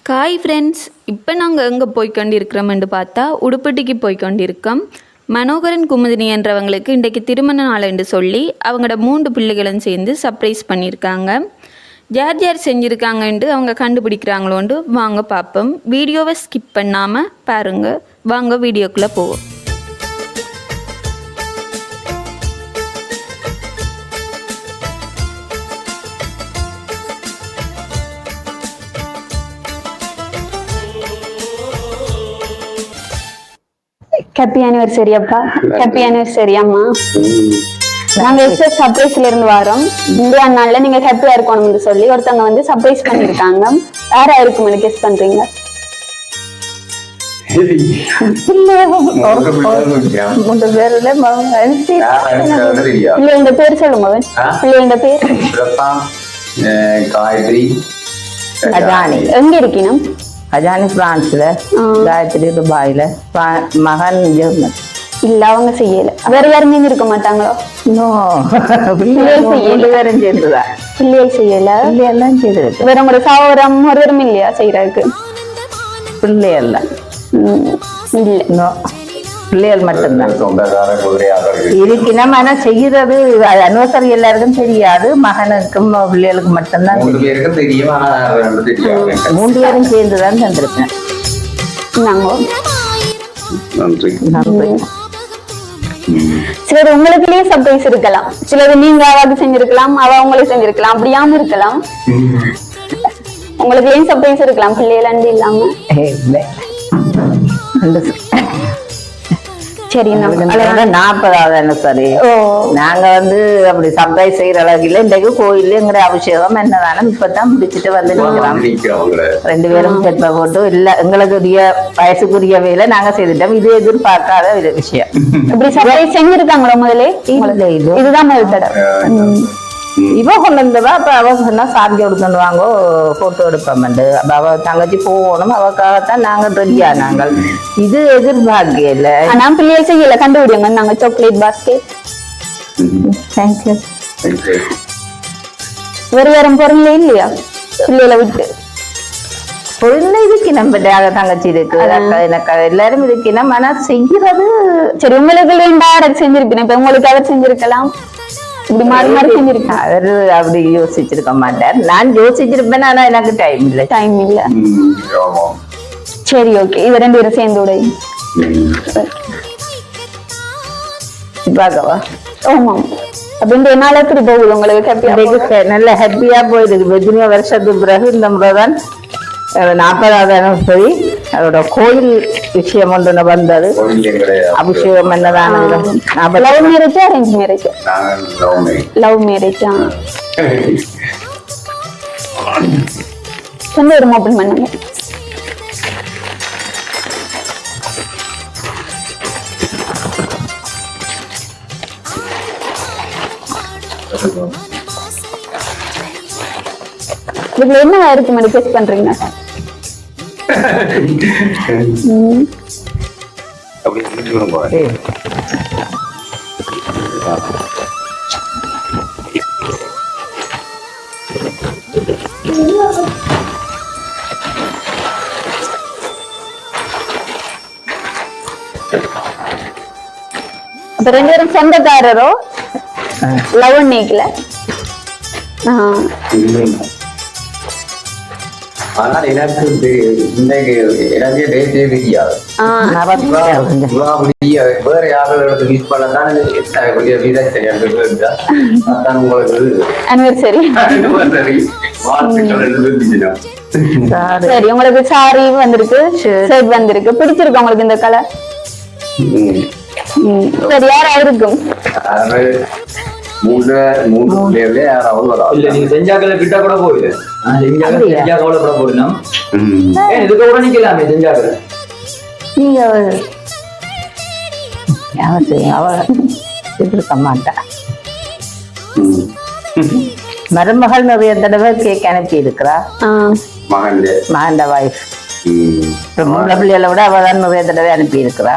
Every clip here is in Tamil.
ஹாய் ஃப்ரெண்ட்ஸ், இப்போ நாங்கள் எங்கே போய்கொண்டிருக்கிறோம்னு பார்த்தா உடுப்பட்டிக்கு போய்கொண்டிருக்கோம். மனோகரன் குமுதினி என்றவங்களுக்கு இன்றைக்கு திருமண நாள் என்று சொல்லி அவங்களோட 3 பிள்ளைகளும் சேர்ந்து சர்ப்ரைஸ் பண்ணியிருக்காங்க. யார் யார் செஞ்சுருக்காங்கன்ட்டு அவங்க கண்டுபிடிக்கிறாங்களோண்டு வாங்க பார்ப்போம். வீடியோவை ஸ்கிப் பண்ணாமல் பாருங்கள். வாங்க வீடியோக்குள்ளே போவோம். ஹாப்பி ஆனிவர்சரி அப்பா. ஹாப்பி ஆனிவர்சரி அம்மா. நாங்க எக்ஸஸ் சர்ப்ரைஸ்ல இருந்து வரோம். இந்தியா நாள்ல நீங்க ஹாப்பியா இருக்கணும்னு சொல்லி ஒருத்தவங்க வந்து சர்ப்ரைஸ் பண்ணிருக்காங்க. யாரா இருக்கும்னு கெஸ் பண்றீங்க? பிள்ளைங்க பேர் சொல்லுங்க. பிள்ளைங்க பேர் காயத்ரி. எங்க இருக்கீங்க? அஜானி பிரான்ஸ்ல, காயத்ரி துபாயில, மகன் ஜெர்மன். இல்ல அவங்க செய்யல. வேற யாரும் செஞ்சிருக்க மாட்டாங்களோ? வேறும் செய்ததா? பிள்ளைகள் செய்யல. பிள்ளையெல்லாம் செய்திருக்கு. வேற உங்களோட சகோதரம் ஒருவரும் இல்லையா செய்யறதுக்கு? பிள்ளையெல்லாம் இல்ல, பிள்ளைகள் மட்டும்தான் இருக்கணும். ஆனா செய்யறது அனிவர்சரி எல்லாருக்கும் தெரியாது. மகனுக்கும் பிள்ளைகளுக்கு மட்டும்தான் 3 பேருக்கும் தெரியும். ஆனா 3 பேரும் சேர்ந்துதான் தந்திருப்பேன். சிலது உங்களுக்குள்ளேயே சர்ப்ரைஸ் இருக்கலாம். சிலது நீங்க அவாக்கு செஞ்சிருக்கலாம், அவ உங்களுக்கு செஞ்சிருக்கலாம். அப்படியாம இருக்கலாம். உங்களுக்குள்ளேயும் சர்ப்ரைஸ் இருக்கலாம். பிள்ளைகள் இல்லாம சரி. 40வது அனிவர்சரி. நாங்க வந்து அப்படி சர்ப்ரைஸ் செய்யற அளவுக்கு இல்ல. இன்றைக்கு கோயில்ல எங்கிற அபிஷேகம் என்னதானும் இப்பதான் முடிச்சுட்டு வந்து நிக்கிறோம். 2 பேரும் செப்ப போட்டு இல்ல எங்களுக்கு வயசுக்குரிய வேலை நாங்க செய்துட்டோம். இது எதிர்பார்க்காத ஒரு விஷயம். இப்படி சர்ப்ரைஸ் செஞ்சிருக்காங்களோ முதலே? இதுதான் முதல் தடவை. இவ கொண்டு வந்தவா. அப்ப அவ சொன்னா சாமி எடுத்துட்டு வாங்கோ போட்டோ எடுப்போம். அப்ப அவ தங்கச்சி போகணும். அவக்காகத்தான் நாங்க ரெடியா. நாங்கள் இது எதிர்பார்க்கல. ஆனா பிள்ளைகள் செய்யல. கண்டுபிடிங்க. நாங்க சாக்லேட் பாஸ்கெட். தேங்க்யூ. வேற யாரும் பொருள் இல்லையா பிள்ளைகளை விட்டு? பொருள் இதுக்கு நம்ம தங்கச்சி இருக்கு, எனக்கு எல்லாரும் இருக்கு. நம்ம ஆனா செய்யறது சரி. உங்களுக்கு வேண்டாம் செஞ்சிருப்பேன். இப்ப உங்களுக்கு அவர் செஞ்சிருக்கலாம். இப்படி மாறி மாறி செஞ்சிருக்கேன். அவரு அப்படி யோசிச்சிருக்க மாட்டார். நான் யோசிச்சிருப்பேன். ஆனா எனக்கு டைம் இல்ல. சரி, ஓகே. இது 2 பேரும் சேர்ந்து உடைய பாக்கவா? ஆமா. அப்படின்ற நாள் எப்படி போகுது உங்களுக்கு? நல்ல ஹாப்பியா போயிருக்கு. எத்தனையோ வருஷத்துக்கு பிறகு இந்த முறைதான் 40வது அனிவர்சரி. அதோட கோயில் விஷயம் ஒன்று வந்தது. அபிஷேகம் என்னதான்? Love marriage, arrange marriage? Love marriage. சொந்த ஒரு ஓபன் பண்ணுங்க. இதுல என்ன இருக்கு மாதிரி கெஸ் பண்றீங்க? அப்ப 2 பேரும் சொந்தக்காரரோ? லவ் நீக்கல. ஆனால் எனக்கு எனக்கே டேட்டே தெரியாது. வேற யாரோட மிஸ் பண்ணதான் உங்களுக்கு அனிவர்சரி. சரி, உங்களுக்கு சாரி வந்திருக்கு, ஷர்ட் வந்திருக்கு. பிடிச்சிருக்கு உங்களுக்கு இந்த கலர்? சரி, யாரா இருக்கும்? நீங்க செஞ்சாக்கல கிட்ட கூட போயிடு. செஞ்சாக்கல கூட போயிடணும். இதுக்கு கூட நிக்கலாமே செஞ்சாக்கல. நீங்க அவ இருக்க மாட்டா. மருமகள் நிறைய தடவை கேக் அனுப்பி இருக்கிறா. மகன் வைஃப் பொம்பளை பிள்ளைகளை விட அவ தான் நிறைய தடவை அனுப்பி இருக்கிறா.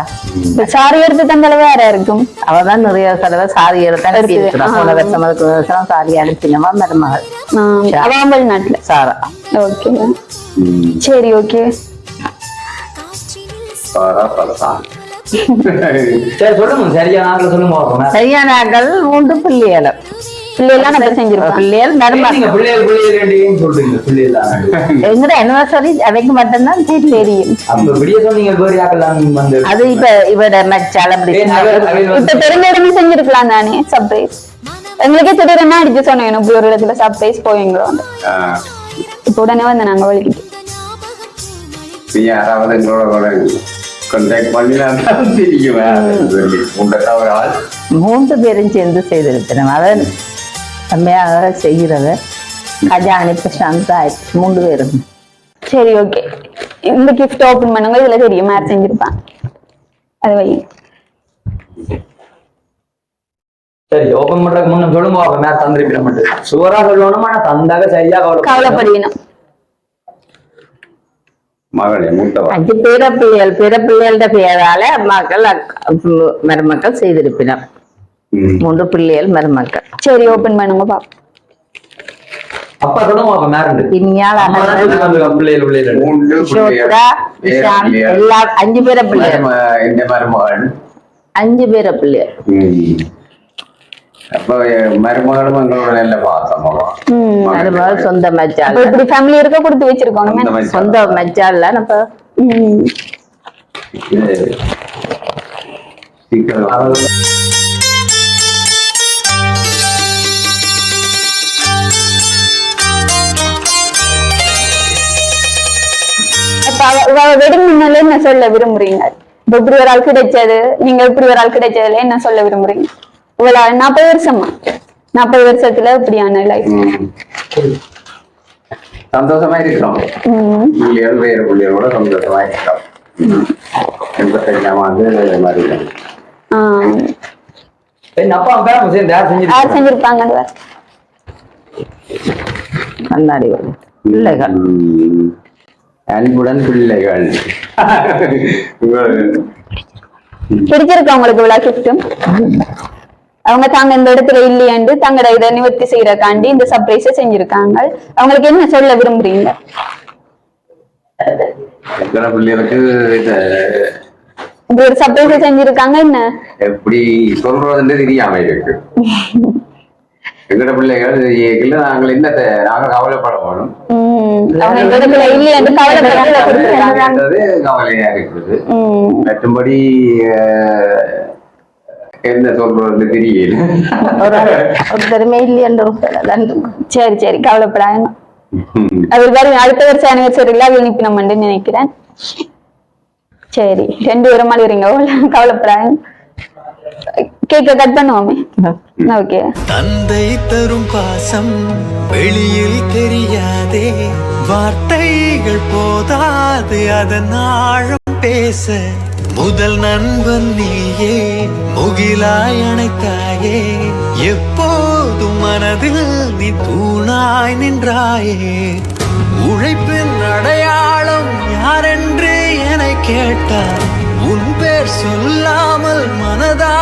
இப்ப சாரி எடுத்து தந்தளவு வேற இருக்கும். அவ தான் நிறைய தடவை சாரி எடுத்து அனுப்பி இருக்கிறா. போன வருஷம் அதுக்கு வருஷம் சாரி அனுப்பினவா மருமகள் அவள் நாட்டுல. சாரா. ஓகே சரி ஓகே. சரி சொல்லுங்க, சரியான ஆட்கள் சொல்லுங்க பார்ப்போம். சரியான ஆக்கள் 3 பிள்ளைகள். பிள்ளைலாம் நம்ம செஞ்சிருப்போம். பிள்ளைகள் மருமகள். பிள்ளைகள் சொல்றீங்க, பிள்ளைகள் எங்கட anniversary அவைக்கு மட்டும்தான் தெரியும். அப்ப விடிய சொன்னீங்க வேறு ஆக்கலாம் வந்து. அது இப்ப இவட மச்சால அப்படி இப்ப தெரிஞ்ச இடமே செஞ்சிருக்கலாம் தானே சர்ப்ரைஸ். எங்களுக்கே திடீர்னு அடிச்சு சொன்னேன் இப்படி ஒரு இடத்துல சர்ப்ரைஸ் போவீங்களோ. இப்ப உடனே வந்து நாங்க வலிக்கிட்டு யாராவது எங்களோட கான்டாக்ட் பண்ணிலாம் தெரியும். 3 பேரும் சேர்ந்து செய்திருக்கிறோம். அதை செம்மையாக செய்கிறது கஜானி பிரசாந்த் 3 பேரும். சரி ஓகே. இந்த கிஃப்ட் ஓபன் பண்ணுங்க. இதுல தெரியும் யார் செஞ்சிருப்பான். அது வை. சரி ஓபன் பண்றதுக்கு முன்ன சொல்லுங்க பாப்போம். மேல தந்திருப்பிட மட்டும் சுவரா சொல்லணும். ஆனா தந்தாக சரியா கவலைப்படுவீனும். மகளே மூத்தவா 5 பிள்ளைகளோட பெயரால மக்கள் மருமக்கள் செய்திருப்பினர். 3 பிள்ளைகள் மருமக்கள். சரி ஓபன் பண்ணுங்க பாப்போம். அப்பா சொல்லுங்க பாப்போம். மேரண்டு பின்யால் பிள்ளைகள் கிஷோத்ரா விஷாந்த் எல்லா 5 பேர பிள்ளைகள். இந்த மருமகள் 5 பேர பிள்ளைகள். அப்ப மருமகளும் எங்களோட நல்ல பாசமா மருமகள் சொந்த மச்சால். இப்படி ஃபேமிலி இருக்க கொடுத்து வச்சிருக்கோம். சொந்த மச்சால் நம்ம வெட்டிங் முன்னால என்ன சொல்ல விரும்புறீங்க? இப்படி ஒரு ஆள் கிடைச்சது, நீங்க இப்படி ஒரு ஆள் கிடைச்சதுல என்ன சொல்ல விரும்புறீங்க? இவ்வளவு 40 வருஷமா 40 வருஷத்துல இப்படியான லைஃப் சந்தோஷமா இருக்கிறோம். பிள்ளைகள் வேறு பிள்ளைகளோட சந்தோஷமா இருக்கிறோம். 85ஆம் ஆண்டு மாதிரி அப்பா பேர சேர்ந்து யார் செஞ்சிருப்பாங்க? கண்ணாடி பிள்ளைகள் அன்புடன் பிள்ளைகள். பிடிச்சிருக்கா உங்களுக்கு இவ்வளவு கிஃப்டும்? அவங்க தாங்க இந்த இடத்துல இல்லையாண்டு தங்களோட இதை நிவர்த்தி செய்யறக்காண்டி இந்த சர்ப்ரைஸ செஞ்சிருக்காங்க. அவங்களுக்கு என்ன சொல்ல விரும்புறீங்க? பிள்ளைகளுக்கு இப்படி ஒரு சர்ப்ரைஸ செஞ்சிருக்காங்க. என்ன எப்படி சொல்றதுன்னு தெரியாம இருக்கு. எங்கட பிள்ளைகள் நாங்கள் என்னத்தை நாங்கள் கவலைப்பட வேணும். கவலையா இருக்குது. மற்றும்படி என்ன சொல்றது தெரியல. ஒருத்தருமே இல்லையன்ற. சரி சரி கவலைப்படாங்க. அது அடுத்த வருஷம் அனிவர்சரியில அனுப்பினோம்னு நினைக்கிறேன். சரி 2 பேரும் அழுகிறீங்க, கவலைப்படாங்க. கேக்க கட் பண்ணுவோமே. ஓகே. தந்தை தரும் பாசம் வெளியில் தெரியாதே, வார்த்தைகள் போதாது அதன் ஆழம் பேச. முதல் நண்பன் நீயே, முகிலாய் அணைத்தாயே, எப்போதும் மனதில் நீ தூணாய் நின்றாயே. உழைப்பின் அடையாளம் யாரென்று என கேட்டார், உன் பேர் சொல்லாமல் மனதா